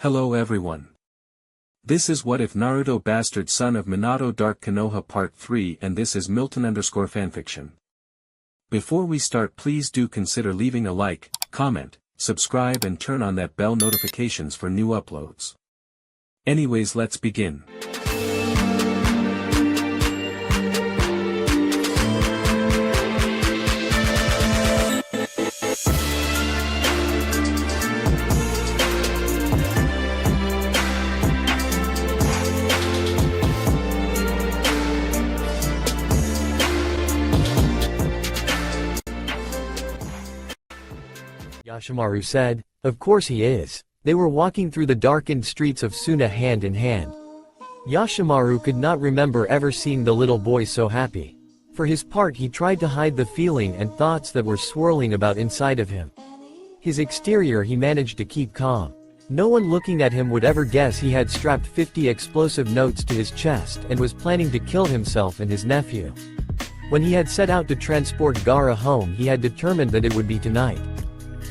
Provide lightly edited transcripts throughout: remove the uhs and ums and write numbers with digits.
Hello everyone. This is What If Naruto Bastard Son of Minato Dark Konoha Part 3 and this is Milton_fanfiction. Before we start, please do consider leaving a like, comment, subscribe and turn on that bell notifications for new uploads. Anyways, let's begin. Yashimaru said, "Of course he is." They were walking through the darkened streets of Suna hand in hand. Yashimaru could not remember ever seeing the little boy so happy. For his part, he tried to hide the feeling and thoughts that were swirling about inside of him. His exterior he managed to keep calm. No one looking at him would ever guess he had strapped 50 explosive notes to his chest and was planning to kill himself and his nephew. When he had set out to transport Gaara home, he had determined that it would be tonight.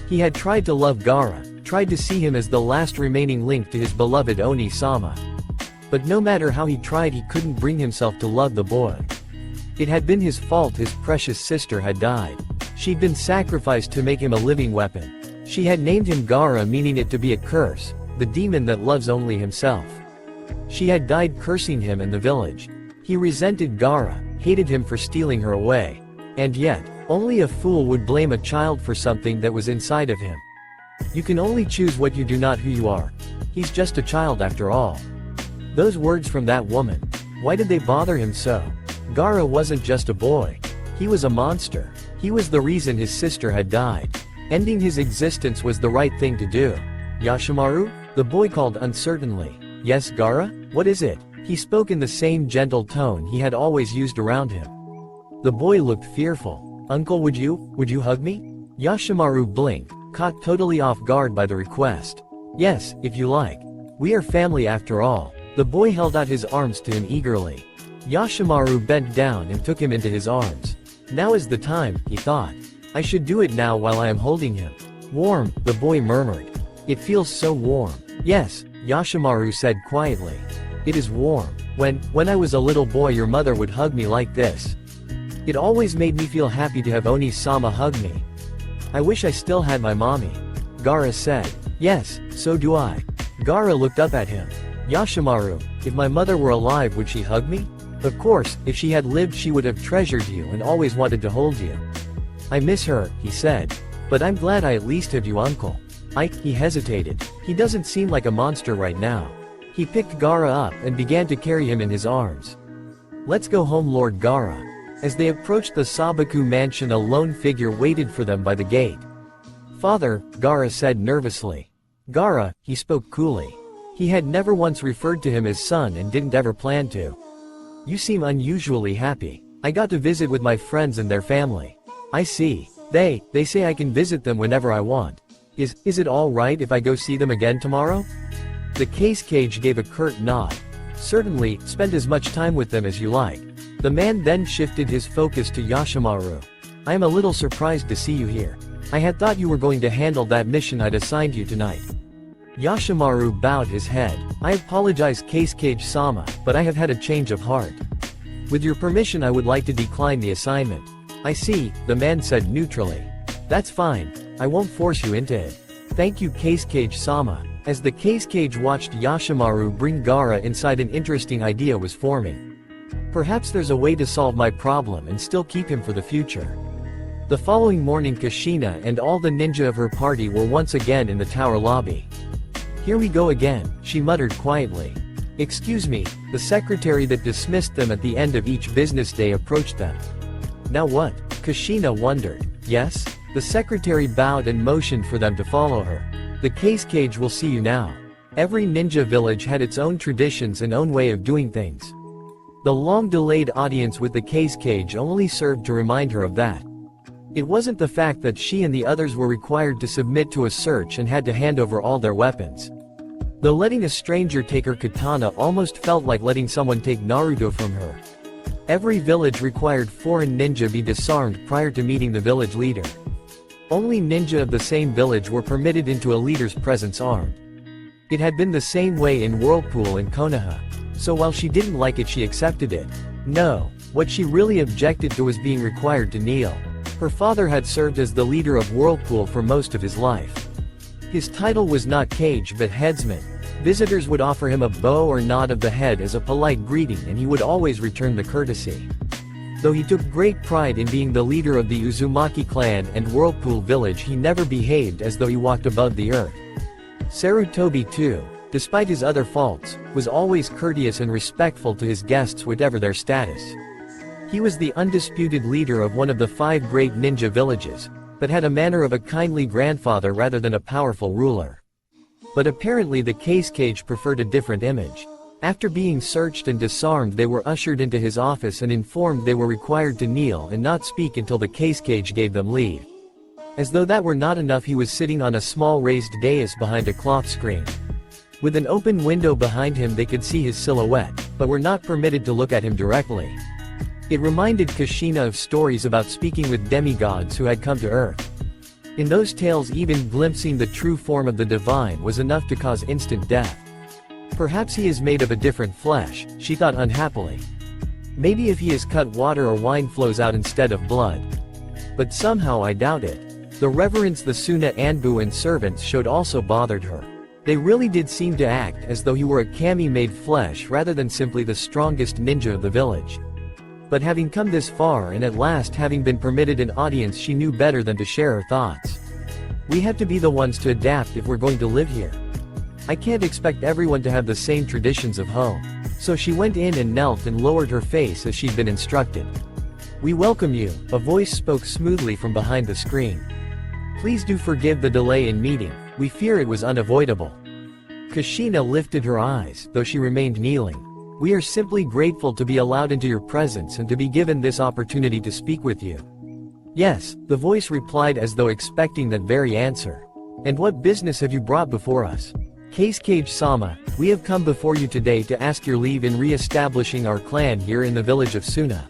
He had tried to love Gaara, tried to see him as the last remaining link to his beloved Oni-sama. But no matter how he tried, he couldn't bring himself to love the boy. It had been his fault his precious sister had died. She'd been sacrificed to make him a living weapon. She had named him Gaara, meaning it to be a curse, the demon that loves only himself. She had died cursing him and the village. He resented Gaara, hated him for stealing her away. And yet, only a fool would blame a child for something that was inside of him. You can only choose what you do, not who you are. He's just a child after all. Those words from that woman. Why did they bother him so? Gaara wasn't just a boy. He was a monster. He was the reason his sister had died. Ending his existence was the right thing to do. Yashimaru? The boy called uncertainly. Yes, Gaara? What is it? He spoke in the same gentle tone he had always used around him. The boy looked fearful. Uncle, would you hug me? Yashimaru blinked, caught totally off guard by the request. Yes, if you like. We are family after all. The boy held out his arms to him eagerly. Yashimaru bent down and took him into his arms. Now is the time, he thought. I should do it now while I am holding him. Warm, the boy murmured. It feels so warm. Yes, Yashimaru said quietly. It is warm. When I was a little boy, your mother would hug me like this. It always made me feel happy to have Oni-sama hug me. I wish I still had my mommy. Gaara said. Yes, so do I. Gaara looked up at him. Yashimaru, if my mother were alive, would she hug me? Of course, if she had lived she would have treasured you and always wanted to hold you. I miss her, he said. But I'm glad I at least have you, uncle. He hesitated. He doesn't seem like a monster right now. He picked Gaara up and began to carry him in his arms. Let's go home, Lord Gaara. As they approached the Sabaku mansion, a lone figure waited for them by the gate. Father, Gaara said nervously. Gaara, he spoke coolly. He had never once referred to him as son and didn't ever plan to. You seem unusually happy. I got to visit with my friends and their family. I see. They say I can visit them whenever I want. Is it all right if I go see them again tomorrow? The case cage gave a curt nod. Certainly, spend as much time with them as you like. The man then shifted his focus to Yashimaru. I am a little surprised to see you here. I had thought you were going to handle that mission I'd assigned you tonight. Yashimaru bowed his head. I apologize, Case Cage-sama, but I have had a change of heart. With your permission, I would like to decline the assignment. I see, the man said neutrally. That's fine. I won't force you into it. Thank you, Case Cage-sama. As the case cage watched Yashimaru bring Gaara inside, an interesting idea was forming. Perhaps there's a way to solve my problem and still keep him for the future. The following morning, Kushina and all the ninja of her party were once again in the tower lobby. Here we go again, she muttered quietly. Excuse me, the secretary that dismissed them at the end of each business day approached them. Now what? Kushina wondered. Yes? The secretary bowed and motioned for them to follow her. The case cage will see you now. Every ninja village had its own traditions and own way of doing things. The long-delayed audience with the case cage only served to remind her of that. It wasn't the fact that she and the others were required to submit to a search and had to hand over all their weapons. Though letting a stranger take her katana almost felt like letting someone take Naruto from her. Every village required foreign ninja be disarmed prior to meeting the village leader. Only ninja of the same village were permitted into a leader's presence armed. It had been the same way in Whirlpool and Konoha. So while she didn't like it, she accepted it. No, what she really objected to was being required to kneel. Her father had served as the leader of Whirlpool for most of his life. His title was not Kage but headsman. Visitors would offer him a bow or nod of the head as a polite greeting, and he would always return the courtesy. Though he took great pride in being the leader of the Uzumaki clan and Whirlpool village, he never behaved as though he walked above the earth. Sarutobi too, despite his other faults, was always courteous and respectful to his guests whatever their status. He was the undisputed leader of one of the 5 great ninja villages, but had a manner of a kindly grandfather rather than a powerful ruler. But apparently the Kage preferred a different image. After being searched and disarmed, they were ushered into his office and informed they were required to kneel and not speak until the Kage gave them leave. As though that were not enough, he was sitting on a small raised dais behind a cloth screen. With an open window behind him they could see his silhouette, but were not permitted to look at him directly. It reminded Kushina of stories about speaking with demigods who had come to Earth. In those tales, even glimpsing the true form of the divine was enough to cause instant death. Perhaps he is made of a different flesh, she thought unhappily. Maybe if he is cut, water or wine flows out instead of blood. But somehow I doubt it. The reverence the Suna Anbu and servants showed also bothered her. They really did seem to act as though he were a kami made flesh rather than simply the strongest ninja of the village. But having come this far and at last having been permitted an audience, she knew better than to share her thoughts. We have to be the ones to adapt if we're going to live here. I can't expect everyone to have the same traditions of home. So she went in and knelt and lowered her face as she'd been instructed. We welcome you, a voice spoke smoothly from behind the screen. Please do forgive the delay in meeting, we fear it was unavoidable. Kushina lifted her eyes, though she remained kneeling. We are simply grateful to be allowed into your presence and to be given this opportunity to speak with you. Yes, the voice replied as though expecting that very answer. And what business have you brought before us? Kage-sama, we have come before you today to ask your leave in re-establishing our clan here in the village of Suna.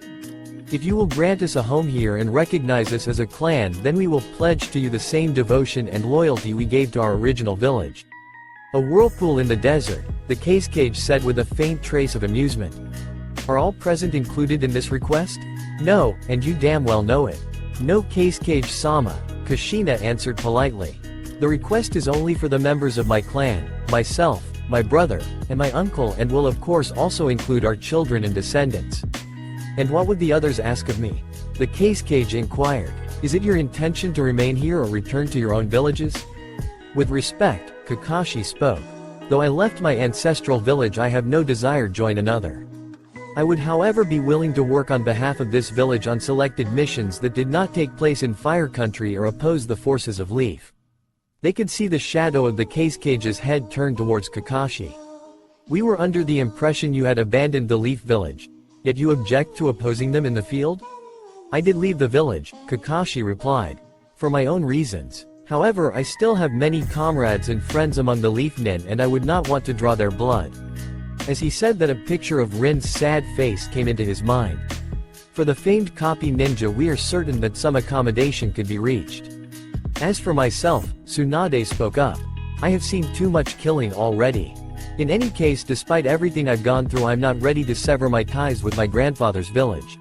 If you will grant us a home here and recognize us as a clan, then we will pledge to you the same devotion and loyalty we gave to our original village. A whirlpool in the desert, the Kage said with a faint trace of amusement. Are all present included in this request? No, and you damn well know it. No, Kage-sama, Kushina answered politely. The request is only for the members of my clan, myself, my brother, and my uncle, and will of course also include our children and descendants. And what would the others ask of me? The Kage inquired. Is it your intention to remain here or return to your own villages? With respect, Kakashi spoke. Though I left my ancestral village, I have no desire to join another. I would however be willing to work on behalf of this village on selected missions that did not take place in Fire Country or oppose the forces of Leaf. They could see the shadow of the Kage's head turned towards Kakashi. We were under the impression you had abandoned the Leaf village, yet you object to opposing them in the field? I did leave the village, Kakashi replied. For my own reasons. However, I still have many comrades and friends among the Leaf Nin and I would not want to draw their blood. As he said that, a picture of Rin's sad face came into his mind. For the famed copy ninja, we are certain that some accommodation could be reached. As for myself, Tsunade spoke up. I have seen too much killing already. In any case, despite everything I've gone through, I'm not ready to sever my ties with my grandfather's village.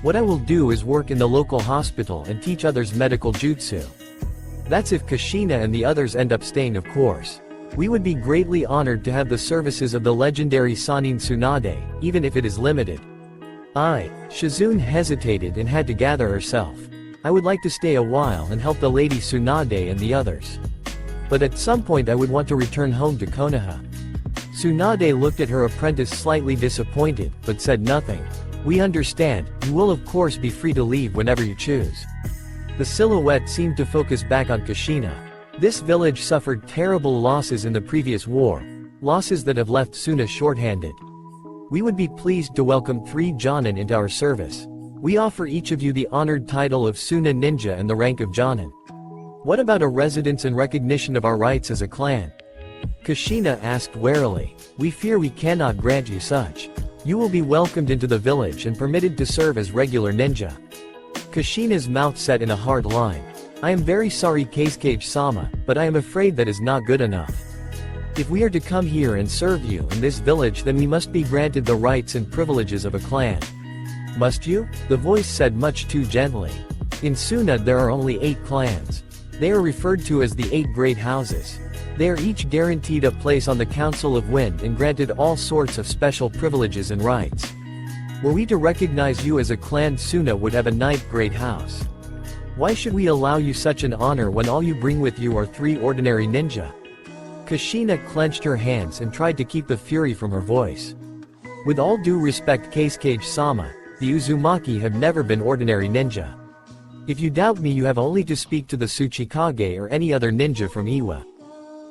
What I will do is work in the local hospital and teach others medical jutsu. That's if Kushina and the others end up staying, of course. We would be greatly honored to have the services of the legendary Sanin Tsunade, even if it is limited. Shizune hesitated and had to gather herself. I would like to stay a while and help the lady Tsunade and the others. But at some point I would want to return home to Konoha. Tsunade looked at her apprentice slightly disappointed, but said nothing. We understand, you will of course be free to leave whenever you choose. The silhouette seemed to focus back on Kushina. This village suffered terrible losses in the previous war, losses that have left Suna short-handed. We would be pleased to welcome 3 Jonin into our service. We offer each of you the honored title of Suna Ninja and the rank of Jonin. What about a residence and recognition of our rights as a clan? Kushina asked warily. We fear we cannot grant you such. You will be welcomed into the village and permitted to serve as regular ninja. Kushina's mouth set in a hard line. I am very sorry, Kage-sama, but I am afraid that is not good enough. If we are to come here and serve you in this village, then we must be granted the rights and privileges of a clan. Must you? The voice said much too gently. In Suna there are only 8 clans. They are referred to as the 8 Great Houses. They are each guaranteed a place on the Council of Wind and granted all sorts of special privileges and rights. Were we to recognize you as a clan, Suna would have a 9th Great House. Why should we allow you such an honor when all you bring with you are 3 ordinary ninja? Kushina clenched her hands and tried to keep the fury from her voice. With all due respect, Kage-sama, the Uzumaki have never been ordinary ninja. If you doubt me, you have only to speak to the Tsuchikage or any other ninja from Iwa.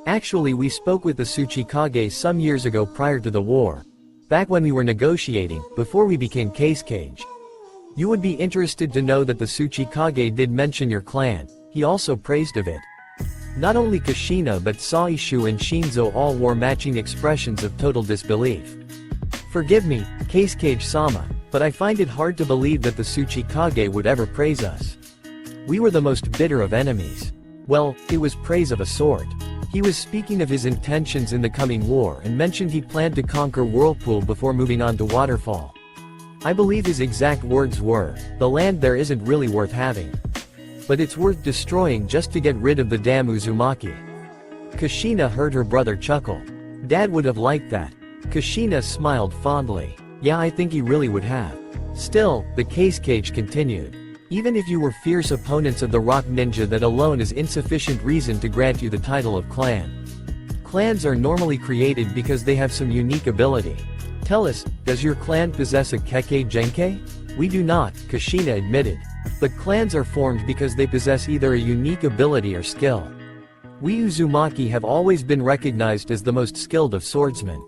Actually, we spoke with the Tsuchikage some years ago prior to the war. Back when we were negotiating, before we became Kage. You would be interested to know that the Tsuchikage did mention your clan. He also praised of it. Not only Kushina but Saishu and Shinzo all wore matching expressions of total disbelief. Forgive me, Kage-sama, but I find it hard to believe that the Tsuchikage would ever praise us. We were the most bitter of enemies. Well, it was praise of a sort. He was speaking of his intentions in the coming war and mentioned he planned to conquer Whirlpool before moving on to Waterfall. I believe his exact words were, "The land there isn't really worth having. But it's worth destroying just to get rid of the damn Uzumaki." Kushina heard her brother chuckle. Dad would have liked that. Kushina smiled fondly. Yeah, I think he really would have. Still, the Kage continued. Even if you were fierce opponents of the Rock Ninja, that alone is insufficient reason to grant you the title of clan. Clans are normally created because they have some unique ability. Tell us, does your clan possess a Kekkei Genkai? We do not, Kushina admitted. But clans are formed because they possess either a unique ability or skill. We Uzumaki have always been recognized as the most skilled of swordsmen.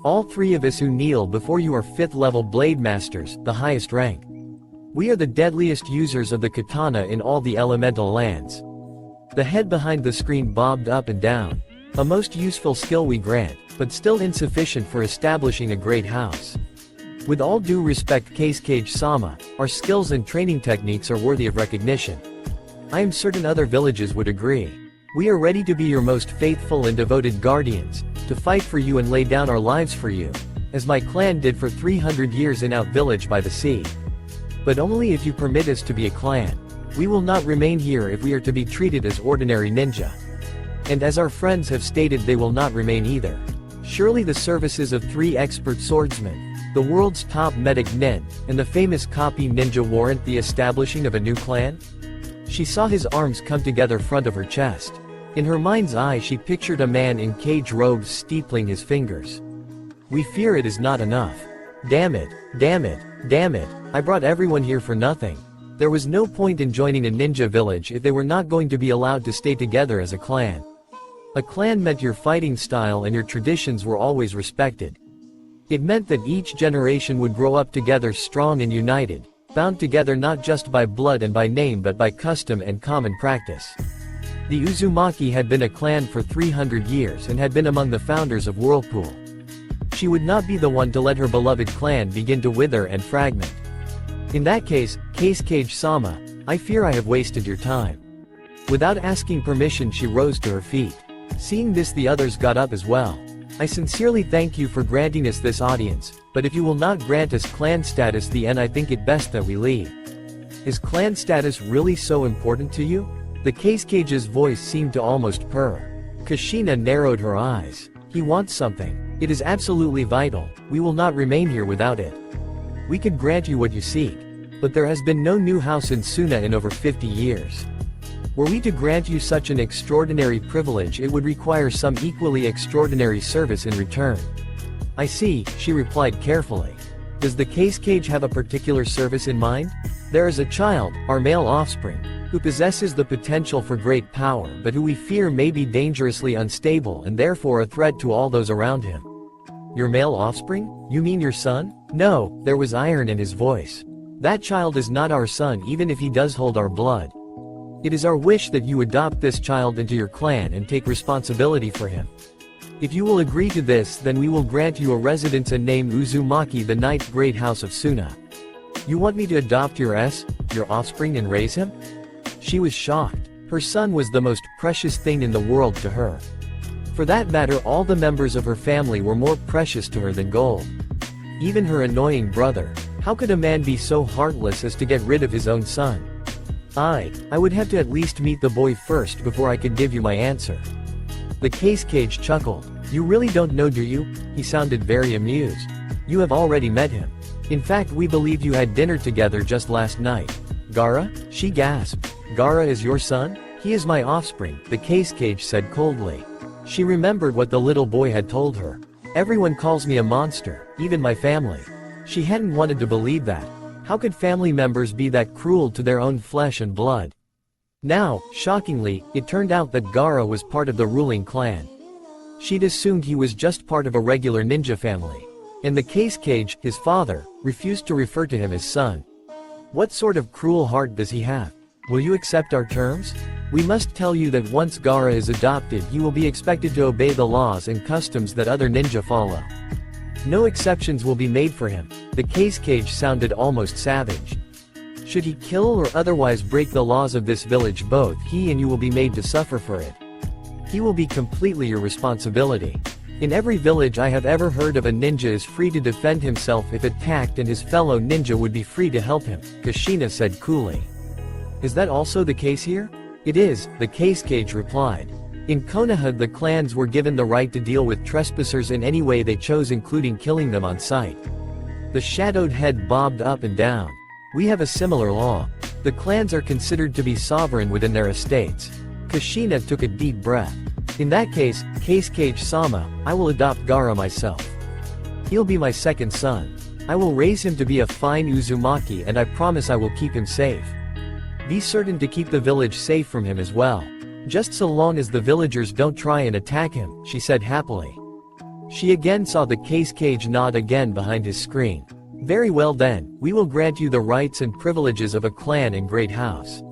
All 3 of us who kneel before you are 5th level blade masters, the highest rank. We are the deadliest users of the katana in all the elemental lands. The head behind the screen bobbed up and down. A most useful skill we grant, but still insufficient for establishing a great house. With all due respect, Kage-sama, our skills and training techniques are worthy of recognition. I am certain other villages would agree. We are ready to be your most faithful and devoted guardians, to fight for you and lay down our lives for you, as my clan did for 300 years in Out Village by the sea. But only if you permit us to be a clan. We will not remain here if we are to be treated as ordinary ninja. And as our friends have stated, they will not remain either. Surely the services of 3 expert swordsmen, the world's top medic nin, and the famous copy ninja warrant the establishing of a new clan? She saw his arms come together front of her chest. In her mind's eye she pictured a man in cage robes steepling his fingers. We fear it is not enough. Damn it, damn it, damn it, I brought everyone here for nothing. There was no point in joining a ninja village if they were not going to be allowed to stay together as a clan. A clan meant your fighting style and your traditions were always respected. It meant that each generation would grow up together strong and united, bound together not just by blood and by name but by custom and common practice. The Uzumaki had been a clan for 300 years and had been among the founders of Whirlpool. She would not be the one to let her beloved clan begin to wither and fragment. In that case, Kage-sama, I fear I have wasted your time. Without asking permission she rose to her feet. Seeing this, the others got up as well. I sincerely thank you for granting us this audience, but if you will not grant us clan status, then I think it best that we leave. Is clan status really so important to you? The Kage's voice seemed to almost purr. Kushina narrowed her eyes. He wants something. It is absolutely vital. We will not remain here without it. We could grant you what you seek. But there has been no new house in Suna in over 50 years. Were we to grant you such an extraordinary privilege, it would require some equally extraordinary service in return. I see, she replied carefully. Does the Kage have a particular service in mind? There is a child, our male offspring, who possesses the potential for great power but who we fear may be dangerously unstable and therefore a threat to all those around him. Your male offspring? You mean your son? No, there was iron in his voice. That child is not our son even if he does hold our blood. It is our wish that you adopt this child into your clan and take responsibility for him. If you will agree to this, then we will grant you a residence and name Uzumaki the 9th Great House of Suna. You want me to adopt your offspring and raise him? She was shocked. Her son was the most precious thing in the world to her. For that matter, all the members of her family were more precious to her than gold. Even her annoying brother. How could a man be so heartless as to get rid of his own son? I would have to at least meet the boy first before I could give you my answer. The Cage chuckled. You really don't know, do you? He sounded very amused. You have already met him. In fact, we believe you had dinner together just last night. Gaara? She gasped. Gaara is your son? He is my offspring, the Cage said coldly. She remembered what the little boy had told her. Everyone calls me a monster, even my family. She hadn't wanted to believe that. How could family members be that cruel to their own flesh and blood? Now, shockingly, it turned out that Gaara was part of the ruling clan. She'd assumed he was just part of a regular ninja family. And the Cage, his father, refused to refer to him as son. What sort of cruel heart does he have? Will you accept our terms? We must tell you that once Gaara is adopted, he will be expected to obey the laws and customs that other ninja follow. No exceptions will be made for him. The Cage sounded almost savage. Should he kill or otherwise break the laws of this village, both he and you will be made to suffer for it. He will be completely your responsibility. In every village I have ever heard of, a ninja is free to defend himself if attacked, and his fellow ninja would be free to help him, Kushina said coolly. Is that also the case here? It is, the Cage replied. In Konoha, the clans were given the right to deal with trespassers in any way they chose, including killing them on sight. The shadowed head bobbed up and down. We have a similar law. The clans are considered to be sovereign within their estates. Kushina took a deep breath. In that case, Cage-sama, I will adopt Gaara myself. He'll be my second son. I will raise him to be a fine Uzumaki, and I promise I will keep him safe. Be certain to keep the village safe from him as well. Just so long as the villagers don't try and attack him, she said happily. She again saw the Cage nod again behind his screen. Very well then, we will grant you the rights and privileges of a clan and great house.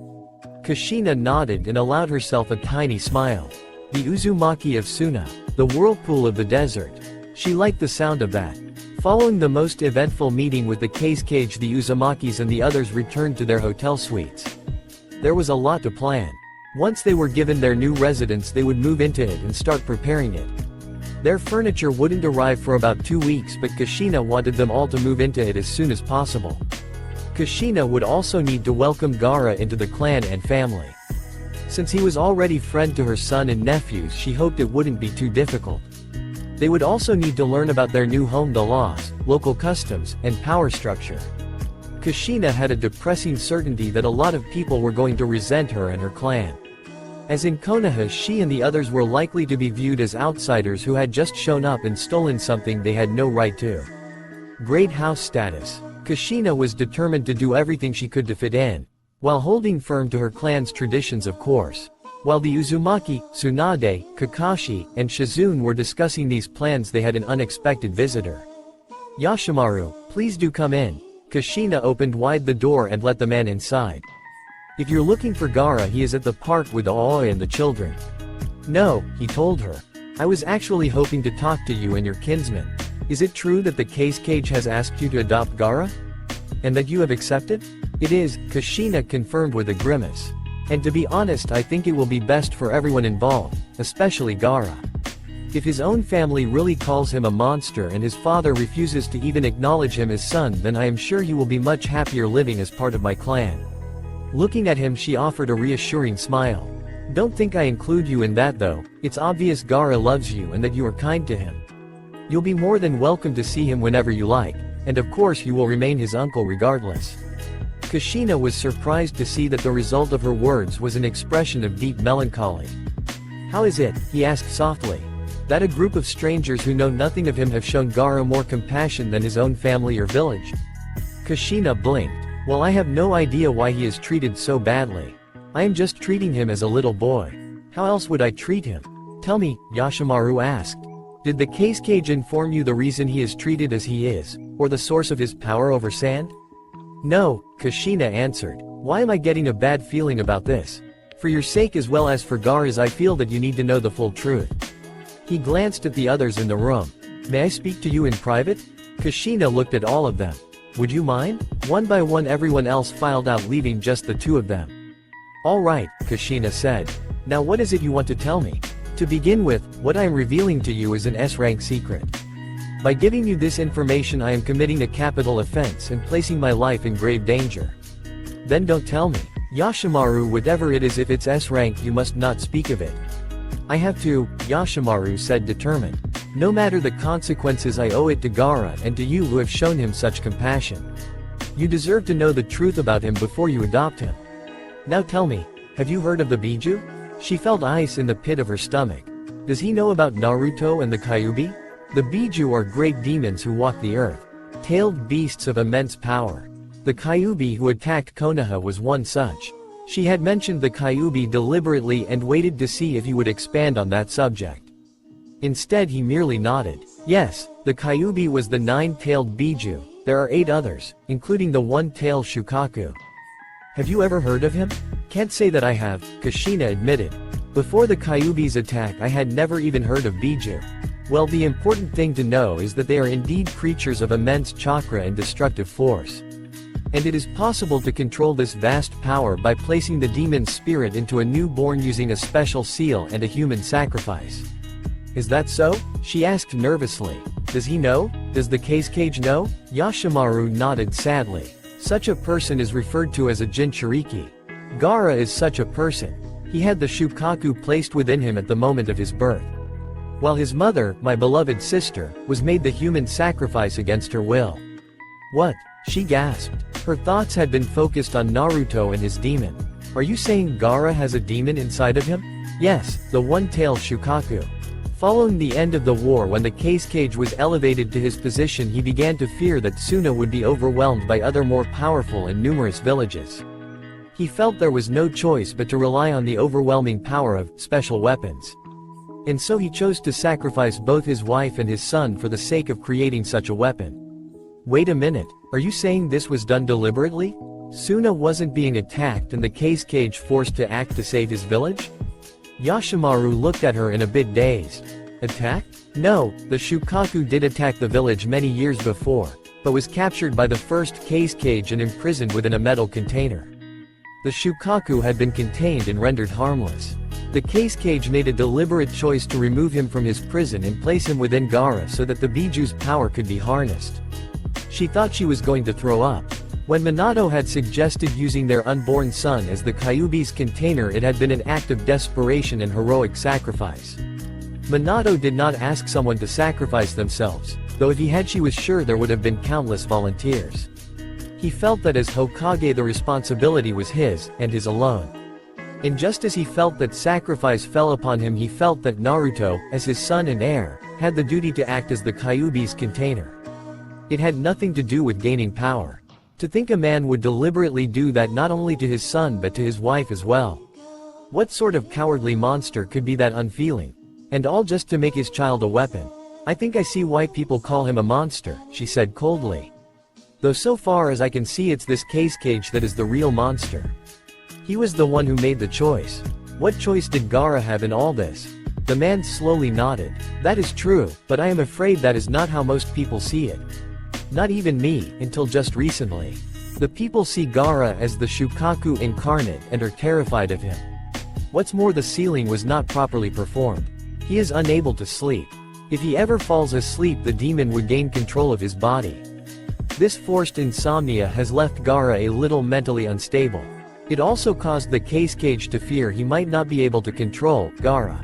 Kushina nodded and allowed herself a tiny smile. The Uzumaki of Suna, the whirlpool of the desert. She liked the sound of that. Following the most eventful meeting with the Cage, the Uzumakis and the others returned to their hotel suites. There was a lot to plan. Once they were given their new residence, they would move into it and start preparing it. Their furniture wouldn't arrive for about 2 weeks, but Kushina wanted them all to move into it as soon as possible. Kushina would also need to welcome Gaara into the clan and family. Since he was already friend to her son and nephews, she hoped it wouldn't be too difficult. They would also need to learn about their new home, the laws, local customs, and power structure. Kushina had a depressing certainty that a lot of people were going to resent her and her clan. As in Konoha, she and the others were likely to be viewed as outsiders who had just shown up and stolen something they had no right to. Great house status. Kushina was determined to do everything she could to fit in, while holding firm to her clan's traditions, of course. While the Uzumaki, Tsunade, Kakashi, and Shizune were discussing these plans, they had an unexpected visitor. Yashimaru, please do come in. Kushina opened wide the door and let the man inside. If you're looking for Gaara, he is at the park with Aoi and the children. No, he told her. I was actually hoping to talk to you and your kinsman. Is it true that the Cage has asked you to adopt Gaara? And that you have accepted? It is, Kushina confirmed with a grimace. And to be honest, I think it will be best for everyone involved, especially Gaara. If his own family really calls him a monster and his father refuses to even acknowledge him as son, then I am sure he will be much happier living as part of my clan. Looking at him, she offered a reassuring smile. Don't think I include you in that though. It's obvious Gaara loves you and that you are kind to him. You'll be more than welcome to see him whenever you like, and of course you will remain his uncle regardless. Kushina was surprised to see that the result of her words was an expression of deep melancholy. How is it, he asked softly, that a group of strangers who know nothing of him have shown Gaara more compassion than his own family or village? Kushina blinked. Well, I have no idea why he is treated so badly. I am just treating him as a little boy. How else would I treat him? Tell me, Yashimaru asked. Did the Cage inform you the reason he is treated as he is, or the source of his power over sand? No, Kushina answered. Why am I getting a bad feeling about this? For your sake as well as for Gaara's, I feel that you need to know the full truth. He glanced at the others in the room. May I speak to you in private? Kushina looked at all of them. Would you mind? One by one everyone else filed out, leaving just the two of them. All right, Kushina said. Now what is it you want to tell me? To begin with, what I am revealing to you is an S-rank secret. By giving you this information I am committing a capital offense and placing my life in grave danger. Then don't tell me. Yashimaru, whatever it is, if it's S-rank you must not speak of it. I have to, Yashimaru said, determined. No matter the consequences, I owe it to Gaara and to you who have shown him such compassion. You deserve to know the truth about him before you adopt him. Now tell me, have you heard of the Biju? She felt ice in the pit of her stomach. Does he know about Naruto and the Kyuubi? The Biju are great demons who walk the earth. Tailed beasts of immense power. The Kyuubi who attacked Konoha was one such. She had mentioned the Kyuubi deliberately and waited to see if he would expand on that subject. Instead he merely nodded. Yes, the Kyuubi was the 9-tailed Biju. There are 8 others, including the 1-tailed Shukaku. Have you ever heard of him? Can't say that I have, Kushina admitted. Before the Kyuubi's attack I had never even heard of Biju. Well, the important thing to know is that they are indeed creatures of immense chakra and destructive force. And it is possible to control this vast power by placing the demon's spirit into a newborn using a special seal and a human sacrifice. Is that so? She asked nervously. Does he know? Does the Kage know? Yashimaru nodded sadly. Such a person is referred to as a Jinchuriki. Gaara is such a person. He had the Shukaku placed within him at the moment of his birth. While his mother, my beloved sister, was made the human sacrifice against her will. What? She gasped. Her thoughts had been focused on Naruto and his demon. Are you saying Gaara has a demon inside of him? Yes, the one-tailed Shukaku. Following the end of the war, when the Kage was elevated to his position, he began to fear that Suna would be overwhelmed by other more powerful and numerous villages. He felt there was no choice but to rely on the overwhelming power of special weapons. And so he chose to sacrifice both his wife and his son for the sake of creating such a weapon. Wait a minute, are you saying this was done deliberately? Suna wasn't being attacked and the Kage forced to act to save his village? Yashimaru looked at her in a bit dazed. Attacked? No, the Shukaku did attack the village many years before, but was captured by the first Kage and imprisoned within a metal container. The Shukaku had been contained and rendered harmless. The Kage made a deliberate choice to remove him from his prison and place him within Gaara so that the Biju's power could be harnessed. She thought she was going to throw up. When Minato had suggested using their unborn son as the Kyuubi's container, it had been an act of desperation and heroic sacrifice. Minato did not ask someone to sacrifice themselves, though if he had, she was sure there would have been countless volunteers. He felt that as Hokage the responsibility was his, and his alone. And just as he felt that sacrifice fell upon him, he felt that Naruto, as his son and heir, had the duty to act as the Kyuubi's container. It had nothing to do with gaining power. To think a man would deliberately do that not only to his son but to his wife as well. What sort of cowardly monster could be that unfeeling? And all just to make his child a weapon. I think I see why people call him a monster, she said coldly. Though so far as I can see it's this Kage that is the real monster. He was the one who made the choice. What choice did Gaara have in all this? The man slowly nodded. That is true, but I am afraid that is not how most people see it. Not even me, until just recently. The people see Gaara as the Shukaku incarnate and are terrified of him. What's more, the sealing was not properly performed. He is unable to sleep. If he ever falls asleep, the demon would gain control of his body. This forced insomnia has left Gaara a little mentally unstable. It also caused the Kage to fear he might not be able to control Gaara.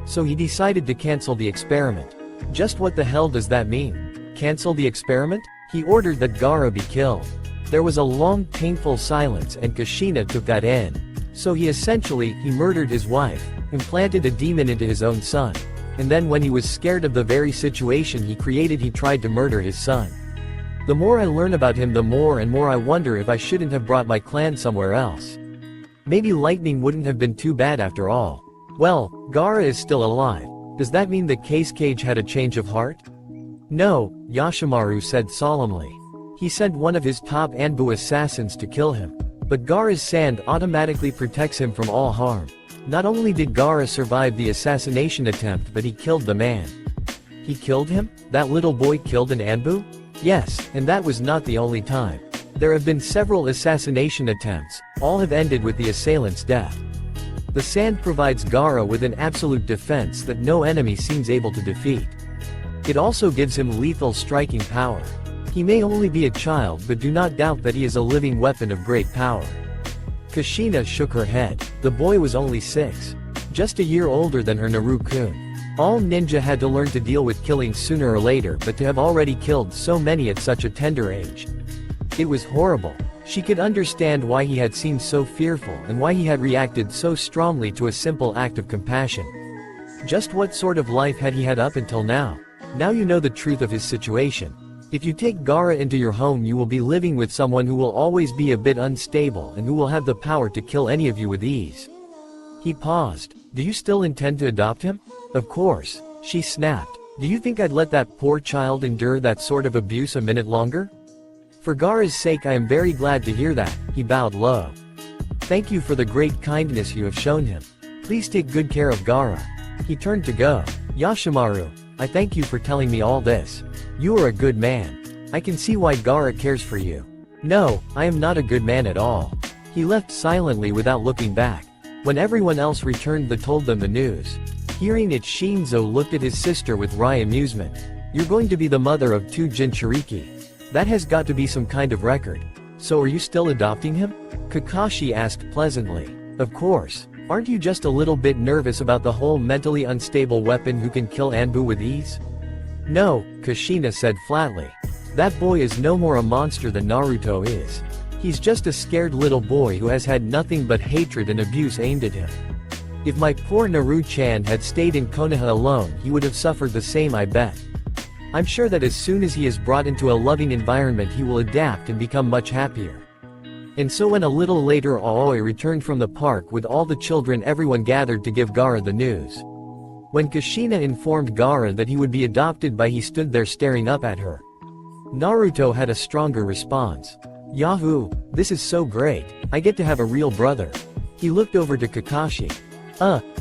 So he decided to cancel the experiment. Just what the hell does that mean? Cancel the experiment? He ordered that Gaara be killed. There was a long painful silence and Kushina took that in. So he murdered his wife, implanted a demon into his own son. And then when he was scared of the very situation he created, he tried to murder his son. The more I learn about him, the more and more I wonder if I shouldn't have brought my clan somewhere else. Maybe lightning wouldn't have been too bad after all. Well, Gaara is still alive. Does that mean the Kage had a change of heart? No, Yashimaru said solemnly. He sent one of his top Anbu assassins to kill him. But Gaara's sand automatically protects him from all harm. Not only did Gaara survive the assassination attempt, but he killed the man. He killed him? That little boy killed an Anbu? Yes, and that was not the only time. There have been several assassination attempts, all have ended with the assailant's death. The sand provides Gaara with an absolute defense that no enemy seems able to defeat. It also gives him lethal striking power. He may only be a child, but do not doubt that he is a living weapon of great power. Kushina shook her head. The boy was only 6. Just a year older than her Naru-kun. All ninja had to learn to deal with killing sooner or later, but to have already killed so many at such a tender age. It was horrible. She could understand why he had seemed so fearful and why he had reacted so strongly to a simple act of compassion. Just what sort of life had he had up until now? Now you know the truth of his situation. If you take Gaara into your home, you will be living with someone who will always be a bit unstable and who will have the power to kill any of you with ease. He paused. Do you still intend to adopt him? Of course, she snapped. Do you think I'd let that poor child endure that sort of abuse a minute longer? For Gaara's sake, I am very glad to hear that. He bowed low. Thank you for the great kindness you have shown him. Please take good care of Gaara. He turned to go. Yashimaru, I thank you for telling me all this. You are a good man. I can see why Gaara cares for you. No, I am not a good man at all. He left silently without looking back. When everyone else returned, they told them the news. Hearing it, Shinzo looked at his sister with wry amusement. You're going to be the mother of 2 Jinchuriki. That has got to be some kind of record. So are you still adopting him? Kakashi asked pleasantly. Of course. Aren't you just a little bit nervous about the whole mentally unstable weapon who can kill Anbu with ease? No, Kushina said flatly. That boy is no more a monster than Naruto is. He's just a scared little boy who has had nothing but hatred and abuse aimed at him. If my poor Naru-chan had stayed in Konoha alone, he would have suffered the same, I bet. I'm sure that as soon as he is brought into a loving environment, he will adapt and become much happier. And so when a little later Aoi returned from the park with all the children, everyone gathered to give Gaara the news. When Kushina informed Gaara that he would be adopted by, he stood there staring up at her. Naruto had a stronger response. Yahoo! This is so great, I get to have a real brother. He looked over to Kakashi.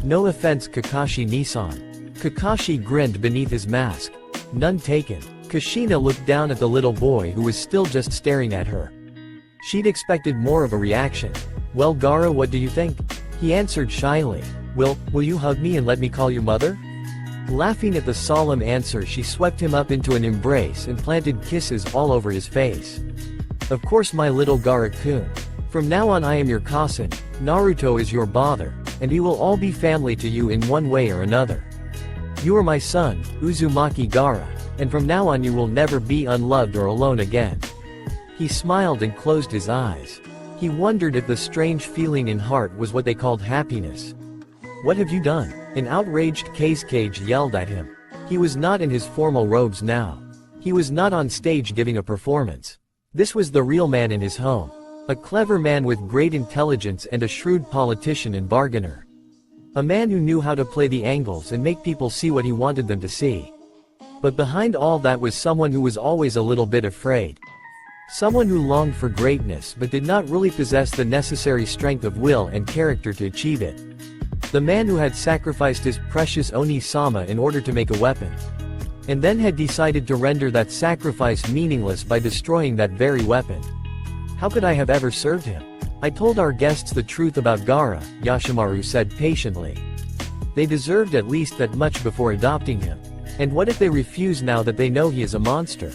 No offense, Kakashi-Nisan. Kakashi grinned beneath his mask. None taken. Kushina looked down at the little boy who was still just staring at her. She'd expected more of a reaction. Well, Gaara, what do you think? He answered shyly. Will you hug me and let me call you mother? Laughing at the solemn answer, she swept him up into an embrace and planted kisses all over his face. Of course, my little Gaara-kun. From now on I am your cousin, Naruto is your father, and we will all be family to you in one way or another. You are my son, Uzumaki Gaara, and from now on you will never be unloved or alone again. He smiled and closed his eyes. He wondered if the strange feeling in heart was what they called happiness. What have you done? An outraged Kage yelled at him. He was not in his formal robes now. He was not on stage giving a performance. This was the real man in his home. A clever man with great intelligence and a shrewd politician and bargainer. A man who knew how to play the angles and make people see what he wanted them to see. But behind all that was someone who was always a little bit afraid. Someone who longed for greatness but did not really possess the necessary strength of will and character to achieve it. The man who had sacrificed his precious Oni-sama in order to make a weapon. And then had decided to render that sacrifice meaningless by destroying that very weapon. How could I have ever served him? I told our guests the truth about Gaara, Yashimaru said patiently. They deserved at least that much before adopting him. And what if they refuse now that they know he is a monster?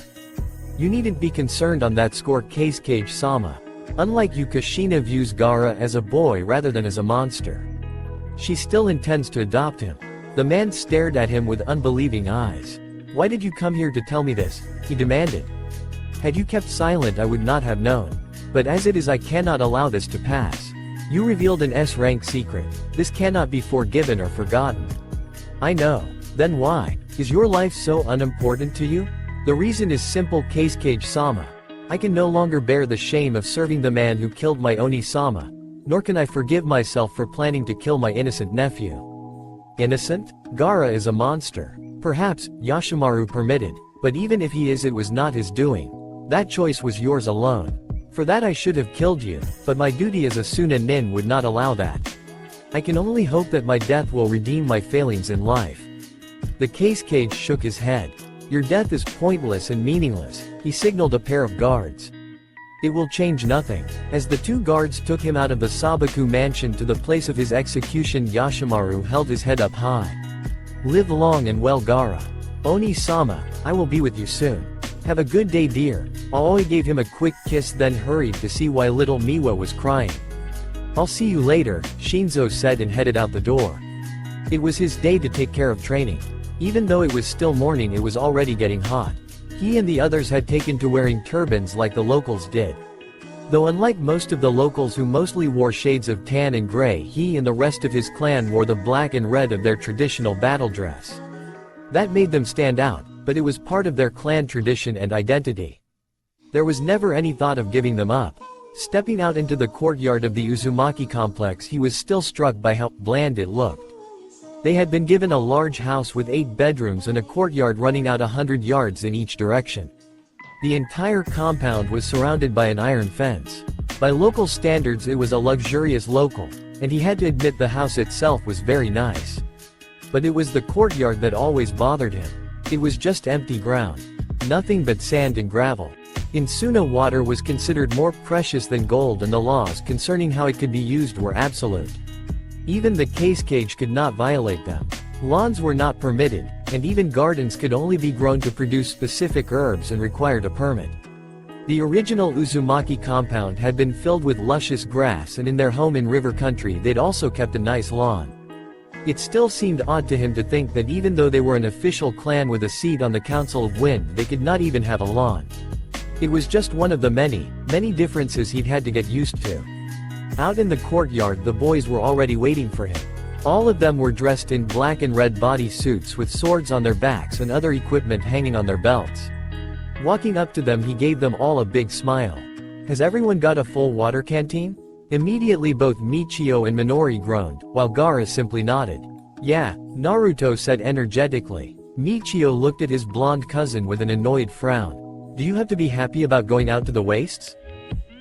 You needn't be concerned on that score, Kage-sama. Unlike you, Kushina views Gaara as a boy rather than as a monster. She still intends to adopt him. The man stared at him with unbelieving eyes. Why did you come here to tell me this? He demanded. Had you kept silent, I would not have known. But as it is, I cannot allow this to pass. You revealed an S-rank secret. This cannot be forgiven or forgotten. I know. Then why? Is your life so unimportant to you? The reason is simple, Kage-sama. I can no longer bear the shame of serving the man who killed my Oni-sama. Nor can I forgive myself for planning to kill my innocent nephew. Innocent? Gaara is a monster. Perhaps, Yashimaru permitted. But even if he is, it was not his doing. That choice was yours alone. For that I should have killed you, but my duty as a Sunanin would not allow that. I can only hope that my death will redeem my failings in life. The Kage shook his head. Your death is pointless and meaningless. He signaled a pair of guards. It will change nothing. As the two guards took him out of the Sabaku mansion to the place of his execution, Yashimaru held his head up high. Live long and well, Gaara. Oni-sama, I will be with you soon. Have a good day, dear. Aoi gave him a quick kiss, then hurried to see why little Miwa was crying. I'll see you later, Shinzo said and headed out the door. It was his day to take care of training. Even though it was still morning, it was already getting hot. He and the others had taken to wearing turbans like the locals did. Though unlike most of the locals who mostly wore shades of tan and gray, he and the rest of his clan wore the black and red of their traditional battle dress. That made them stand out, but it was part of their clan tradition and identity. There was never any thought of giving them up. Stepping out into the courtyard of the Uzumaki complex, he was still struck by how bland it looked. They had been given a large house with 8 bedrooms and a courtyard running out 100 yards in each direction. The entire compound was surrounded by an iron fence. By local standards, it was a luxurious local, and he had to admit the house itself was very nice. But it was the courtyard that always bothered him. It was just empty ground. Nothing but sand and gravel. In Suna, water was considered more precious than gold, and the laws concerning how it could be used were absolute. Even the case cage could not violate them. Lawns were not permitted, and even gardens could only be grown to produce specific herbs and required a permit. The original Uzumaki compound had been filled with luscious grass, and in their home in River Country they'd also kept a nice lawn. It still seemed odd to him to think that even though they were an official clan with a seat on the Council of Wind, they could not even have a lawn. It was just one of the many differences he'd had to get used to. Out in the courtyard, the boys were already waiting for him. All of them were dressed in black and red body suits with swords on their backs and other equipment hanging on their belts. Walking up to them, he gave them all a big smile. Has everyone got a full water canteen? Immediately both Michio and Minori groaned, while Gaara simply nodded. Yeah, Naruto said energetically. Michio looked at his blonde cousin with an annoyed frown. Do you have to be happy about going out to the wastes?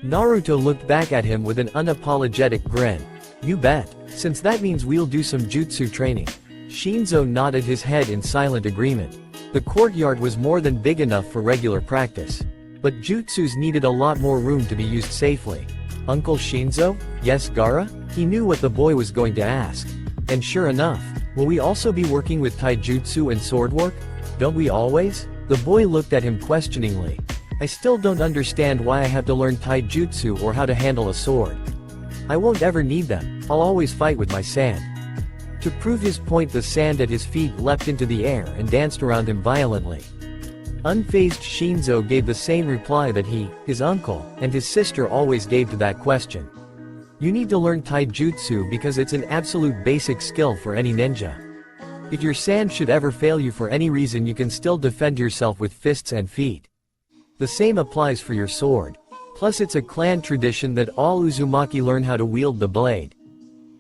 Naruto looked back at him with an unapologetic grin. You bet, since that means we'll do some jutsu training. Shinzo nodded his head in silent agreement. The courtyard was more than big enough for regular practice. But jutsus needed a lot more room to be used safely. Uncle Shinzo? Yes, Gaara? He knew what the boy was going to ask. And sure enough, will we also be working with taijutsu and sword work? Don't we always? The boy looked at him questioningly. I still don't understand why I have to learn taijutsu or how to handle a sword. I won't ever need them, I'll always fight with my sand. To prove his point, the sand at his feet leapt into the air and danced around him violently. Unfazed, Shinzo gave the same reply that he, his uncle, and his sister always gave to that question. You need to learn taijutsu because it's an absolute basic skill for any ninja. If your sand should ever fail you for any reason, you can still defend yourself with fists and feet. The same applies for your sword. Plus it's a clan tradition that all Uzumaki learn how to wield the blade.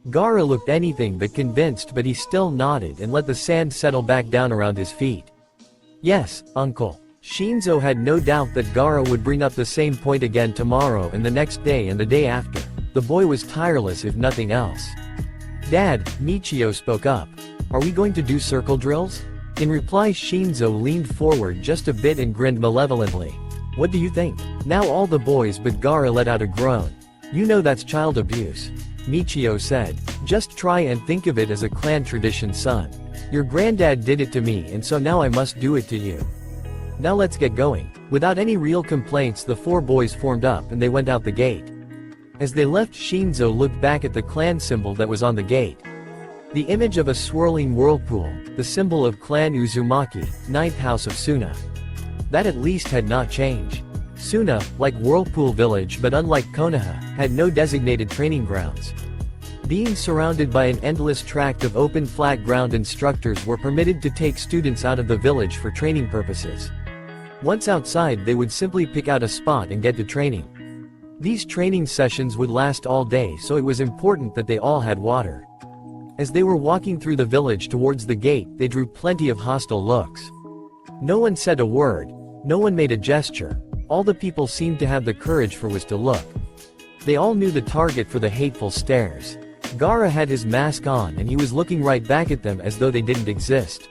Gaara looked anything but convinced, but he still nodded and let the sand settle back down around his feet. Yes, uncle. Shinzo had no doubt that Gaara would bring up the same point again tomorrow and the next day and the day after. The boy was tireless if nothing else. Dad, Michio spoke up. Are we going to do circle drills? In reply, Shinzo leaned forward just a bit and grinned malevolently. What do you think? Now all the boys but Gaara let out a groan. You know that's child abuse. Michio said. Just try and think of it as a clan tradition, son. Your granddad did it to me, and so now I must do it to you. Now let's get going. Without any real complaints, the 4 boys formed up and they went out the gate. As they left, Shinzo looked back at the clan symbol that was on the gate. The image of a swirling whirlpool, the symbol of Clan Uzumaki, 9th house of Suna. That at least had not changed. Suna, like Whirlpool Village but unlike Konoha, had no designated training grounds. Being surrounded by an endless tract of open flat ground, instructors were permitted to take students out of the village for training purposes. Once outside, they would simply pick out a spot and get to training. These training sessions would last all day, so it was important that they all had water. As they were walking through the village towards the gate, they drew plenty of hostile looks. No one said a word, no one made a gesture. All the people seemed to have the courage for was to look. They all knew the target for the hateful stares. Gaara had his mask on and he was looking right back at them as though they didn't exist.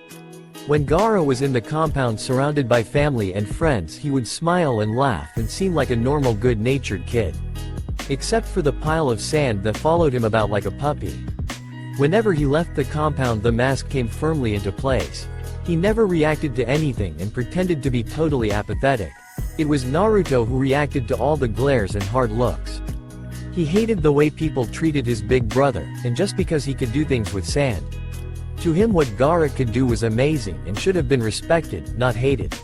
When Gaara was in the compound surrounded by family and friends, he would smile and laugh and seem like a normal good-natured kid. Except for the pile of sand that followed him about like a puppy. Whenever he left the compound, the mask came firmly into place. He never reacted to anything and pretended to be totally apathetic. It was Naruto who reacted to all the glares and hard looks. He hated the way people treated his big brother, and just because he could do things with sand. To him, what Gaara could do was amazing and should have been respected, not hated.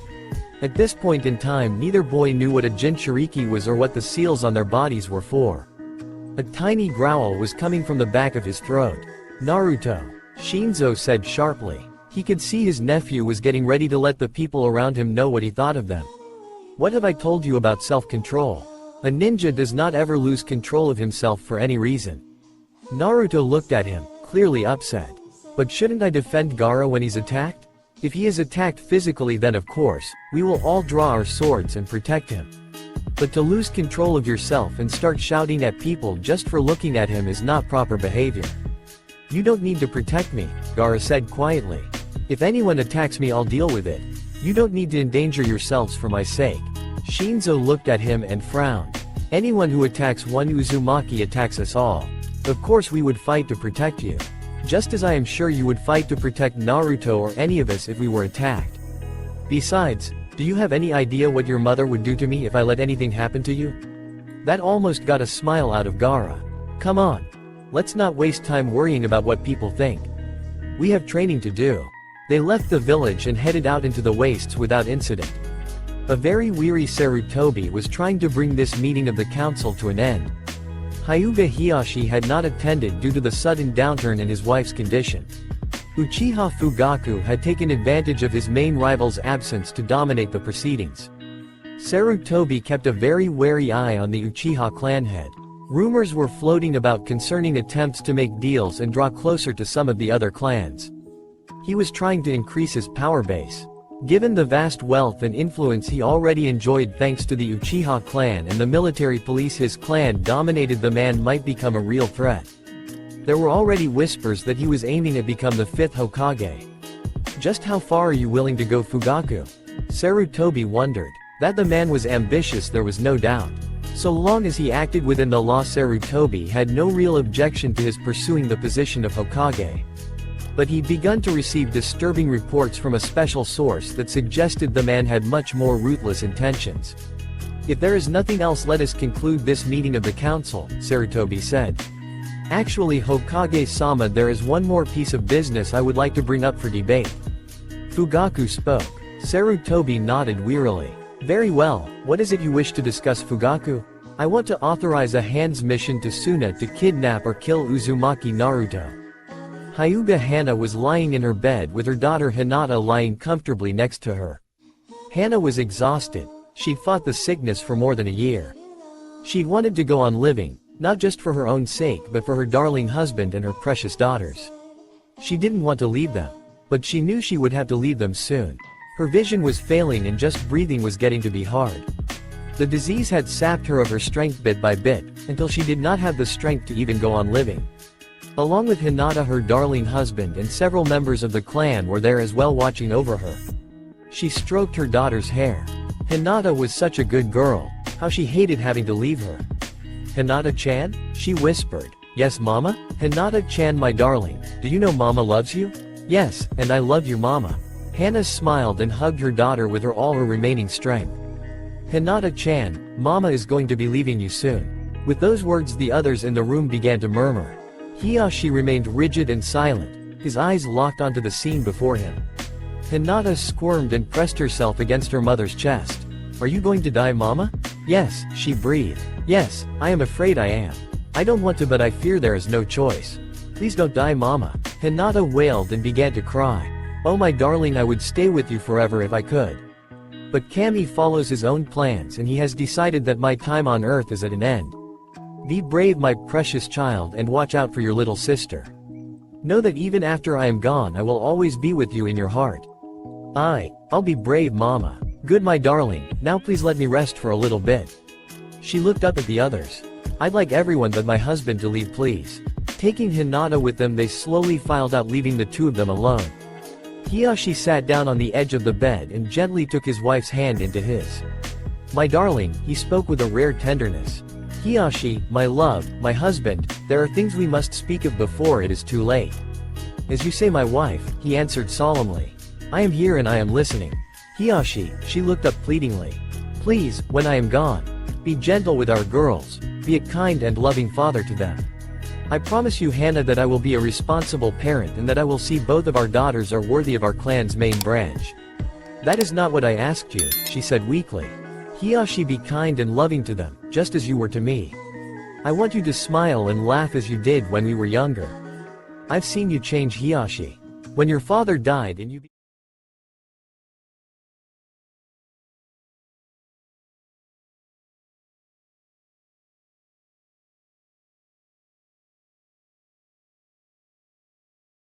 At this point in time, neither boy knew what a Jinchuriki was or what the seals on their bodies were for. A tiny growl was coming from the back of his throat. Naruto, Shinzo said sharply. He could see his nephew was getting ready to let the people around him know what he thought of them. What have I told you about self-control? A ninja does not ever lose control of himself for any reason. Naruto looked at him, clearly upset. But shouldn't I defend Gaara when he's attacked? If he is attacked physically, then of course, we will all draw our swords and protect him. But to lose control of yourself and start shouting at people just for looking at him is not proper behavior. You don't need to protect me, Gaara said quietly. If anyone attacks me, I'll deal with it. You don't need to endanger yourselves for my sake. Shinzo looked at him and frowned. Anyone who attacks one Uzumaki attacks us all. Of course we would fight to protect you. Just as I am sure you would fight to protect Naruto or any of us if we were attacked. Besides, do you have any idea what your mother would do to me if I let anything happen to you? That almost got a smile out of Gaara. Come on. Let's not waste time worrying about what people think. We have training to do. They left the village and headed out into the wastes without incident. A very weary Sarutobi was trying to bring this meeting of the council to an end. Hyuga Hiyashi had not attended due to the sudden downturn in his wife's condition. Uchiha Fugaku had taken advantage of his main rival's absence to dominate the proceedings. Sarutobi kept a very wary eye on the Uchiha clan head. Rumors were floating about concerning attempts to make deals and draw closer to some of the other clans. He was trying to increase his power base. Given the vast wealth and influence he already enjoyed thanks to the Uchiha clan and the military police his clan dominated, the man might become a real threat. There were already whispers that he was aiming at become the 5th Hokage. Just how far are you willing to go, Fugaku? Sarutobi wondered. That the man was ambitious there was no doubt. So long as he acted within the law, Sarutobi had no real objection to his pursuing the position of Hokage. But he'd begun to receive disturbing reports from a special source that suggested the man had much more ruthless intentions. If there is nothing else, let us conclude this meeting of the council, Sarutobi said. Actually, Hokage-sama, there is one more piece of business I would like to bring up for debate. Fugaku spoke. Sarutobi nodded wearily. Very well, what is it you wish to discuss, Fugaku? I want to authorize a hands mission to Suna to kidnap or kill Uzumaki Naruto. Hyuga Hana was lying in her bed with her daughter Hinata lying comfortably next to her. Hana was exhausted. She'd fought the sickness for more than a year. She'd wanted to go on living, not just for her own sake but for her darling husband and her precious daughters. She didn't want to leave them. But she knew she would have to leave them soon. Her vision was failing and just breathing was getting to be hard. The disease had sapped her of her strength bit by bit, until she did not have the strength to even go on living. Along with Hinata, her darling husband and several members of the clan were there as well, watching over her. She stroked her daughter's hair. Hinata was such a good girl, how she hated having to leave her. Hinata-chan? She whispered. Yes, Mama? Hinata-chan, my darling, do you know Mama loves you? Yes, and I love you, Mama. Hana smiled and hugged her daughter with all her remaining strength. Hinata-chan, Mama is going to be leaving you soon. With those words, the others in the room began to murmur. Hiyashi remained rigid and silent, his eyes locked onto the scene before him. Hinata squirmed and pressed herself against her mother's chest. Are you going to die, Mama? Yes, she breathed. Yes, I am afraid I am. I don't want to, but I fear there is no choice. Please don't die, Mama. Hinata wailed and began to cry. Oh my darling, I would stay with you forever if I could. But Kami follows his own plans and he has decided that my time on earth is at an end. Be brave, my precious child, and watch out for your little sister. Know that even after I am gone, I will always be with you in your heart. I'll be brave, Mama. Good, my darling, now please let me rest for a little bit. She looked up at the others. I'd like everyone but my husband to leave, please. Taking Hinata with them, they slowly filed out, leaving the two of them alone. Hiyashi sat down on the edge of the bed and gently took his wife's hand into his. "My darling," he spoke with a rare tenderness. "Hiyashi, my love, my husband, there are things we must speak of before it is too late." "As you say, my wife," he answered solemnly. "I am here and I am listening." "Hiyashi," she looked up pleadingly. "Please, when I am gone, be gentle with our girls, be a kind and loving father to them. I promise you, Hana, that I will be a responsible parent and that I will see both of our daughters are worthy of our clan's main branch." "That is not what I asked you," she said weakly. "Hiyashi, be kind and loving to them, just as you were to me. I want you to smile and laugh as you did when we were younger. I've seen you change, Hiyashi. When your father died and you